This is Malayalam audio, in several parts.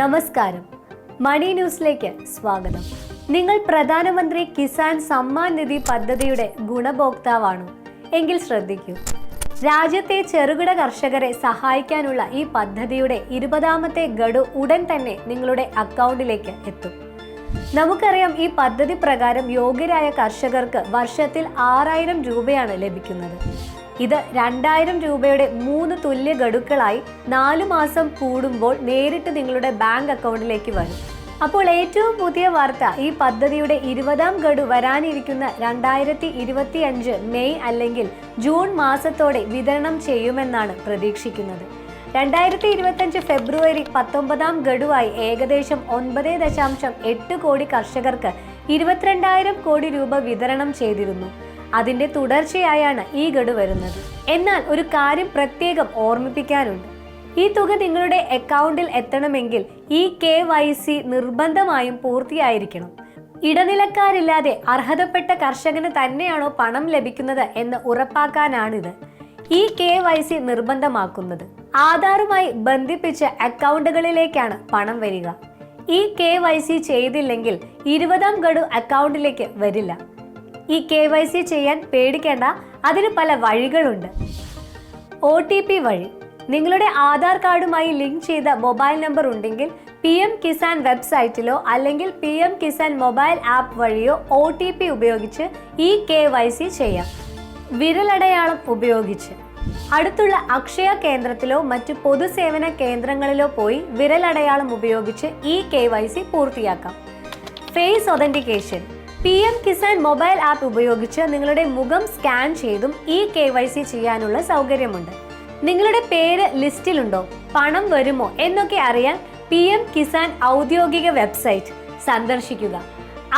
നമസ്കാരം, മണി ന്യൂസിലേക്ക് സ്വാഗതം. നിങ്ങൾ പ്രധാനമന്ത്രി കിസാൻ സമ്മാൻ നിധി പദ്ധതിയുടെ ഗുണഭോക്താവാണോ? എങ്കിൽ ശ്രദ്ധിക്കൂ. രാജ്യത്തെ ചെറുകിട കർഷകരെ സഹായിക്കാനുള്ള ഈ പദ്ധതിയുടെ 20ാമത്തെ ഗഡു ഉടൻ തന്നെ നിങ്ങളുടെ അക്കൗണ്ടിലേക്ക് എത്തും. നമുക്കറിയാം, ഈ പദ്ധതി പ്രകാരം യോഗ്യരായ കർഷകർക്ക് വർഷത്തിൽ 6000 രൂപയാണ് ലഭിക്കുന്നത്. ഇത് 2000 രൂപയുടെ 3 തുല്യ ഗഡുക്കളായി 4 മാസം കൂടുമ്പോൾ നേരിട്ട് നിങ്ങളുടെ ബാങ്ക് അക്കൗണ്ടിലേക്ക് വരും. അപ്പോൾ ഏറ്റവും പുതിയ വാർത്ത, ഈ പദ്ധതിയുടെ 20ാം ഗഡു വരാനിരിക്കുന്ന 2025 മെയ് അല്ലെങ്കിൽ ജൂൺ മാസത്തോടെ വിതരണം ചെയ്യുമെന്നാണ് പ്രതീക്ഷിക്കുന്നത്. 2025 ഫെബ്രുവരി 19ാം ഗഡുവായി ഏകദേശം 9.8 കോടി കർഷകർക്ക് 22,000 കോടി രൂപ വിതരണം ചെയ്തിരുന്നു. അതിന്റെ തുടർച്ചയായാണ് ഈ ഗഡു വരുന്നത്. എന്നാൽ ഒരു കാര്യം പ്രത്യേകം ഓർമ്മിപ്പിക്കാനുണ്ട്. ഈ തുക നിങ്ങളുടെ അക്കൗണ്ടിൽ എത്തണമെങ്കിൽ ഈ KYC നിർബന്ധമായും പൂർത്തിയായിരിക്കണം. ഇടനിലക്കാരില്ലാതെ അർഹതപ്പെട്ട കർഷകന് തന്നെയാണോ പണം ലഭിക്കുന്നത് എന്ന് ഉറപ്പാക്കാനാണിത് ഈ KYC നിർബന്ധമാക്കുന്നത്. ആധാറുമായി ബന്ധിപ്പിച്ച അക്കൗണ്ടുകളിലേക്കാണ് പണം വരിക. ഈ KYC ചെയ്തില്ലെങ്കിൽ 20ാം ഗഡു അക്കൗണ്ടിലേക്ക് വരില്ല. ഈ KYC ചെയ്യാൻ പേടിക്കേണ്ട, അതിന് പല വഴികളുണ്ട്. OTP വഴി. നിങ്ങളുടെ ആധാർ കാർഡുമായി ലിങ്ക് ചെയ്ത മൊബൈൽ നമ്പർ ഉണ്ടെങ്കിൽ PM കിസാൻ വെബ്സൈറ്റിലോ അല്ലെങ്കിൽ PM കിസാൻ മൊബൈൽ ആപ്പ് വഴിയോ OTP ഉപയോഗിച്ച് ഈ KYC ചെയ്യാം. വിരലടയാളം ഉപയോഗിച്ച് അടുത്തുള്ള അക്ഷയ കേന്ദ്രത്തിലോ മറ്റു പൊതുസേവന കേന്ദ്രങ്ങളിലോ പോയി വിരലടയാളം ഉപയോഗിച്ച് ഈ KYC പൂർത്തിയാക്കാം. Face authentication. PM Kisan mobile app ഉപയോഗിച്ച് നിങ്ങളുടെ മുഖം സ്കാൻ ചെയ്തും ഈ KYC ചെയ്യാനുള്ള സൗകര്യമുണ്ട്. നിങ്ങളുടെ പേര് ലിസ്റ്റിലുണ്ടോ, പണം വരുമോ എന്നൊക്കെ അറിയാൻ PM കിസാൻ ഔദ്യോഗിക വെബ്സൈറ്റ് സന്ദർശിക്കുക.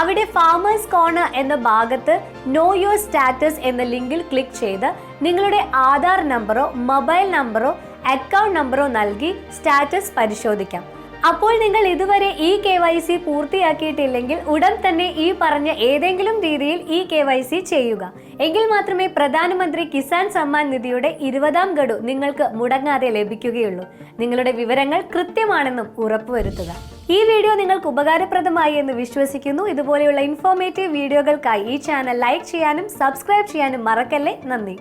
അവിടെ ഫാമേഴ്സ് കോർണർ എന്ന ഭാഗത്ത് നോ യുവർ സ്റ്റാറ്റസ് എന്ന ലിങ്കിൽ ക്ലിക്ക് ചെയ്ത് നിങ്ങളുടെ ആധാർ നമ്പറോ മൊബൈൽ നമ്പറോ അക്കൗണ്ട് നമ്പറോ നൽകി സ്റ്റാറ്റസ് പരിശോധിക്കാം. അപ്പോൾ നിങ്ങൾ ഇതുവരെ ഈ KYC പൂർത്തിയാക്കിയിട്ടില്ലെങ്കിൽ ഉടൻ തന്നെ ഈ പറഞ്ഞ ഏതെങ്കിലും രീതിയിൽ ഈ KYC ചെയ്യുക. എങ്കിൽ മാത്രമേ പ്രധാനമന്ത്രി കിസാൻ സമ്മാൻ നിധിയുടെ 20ാം ഗഡു നിങ്ങൾക്ക് മുടങ്ങാതെ ലഭിക്കുകയുള്ളൂ. നിങ്ങളുടെ വിവരങ്ങൾ കൃത്യമാണെന്നും ഉറപ്പുവരുത്തുക. ഈ വീഡിയോ നിങ്ങൾക്ക് ഉപകാരപ്രദമായി എന്ന് വിശ്വസിക്കുന്നു. ഇതുപോലെയുള്ള ഇൻഫോർമേറ്റീവ് വീഡിയോകൾക്കായി ഈ ചാനൽ ലൈക്ക് ചെയ്യാനും സബ്സ്ക്രൈബ് ചെയ്യാനും മറക്കല്ലേ. നന്ദി.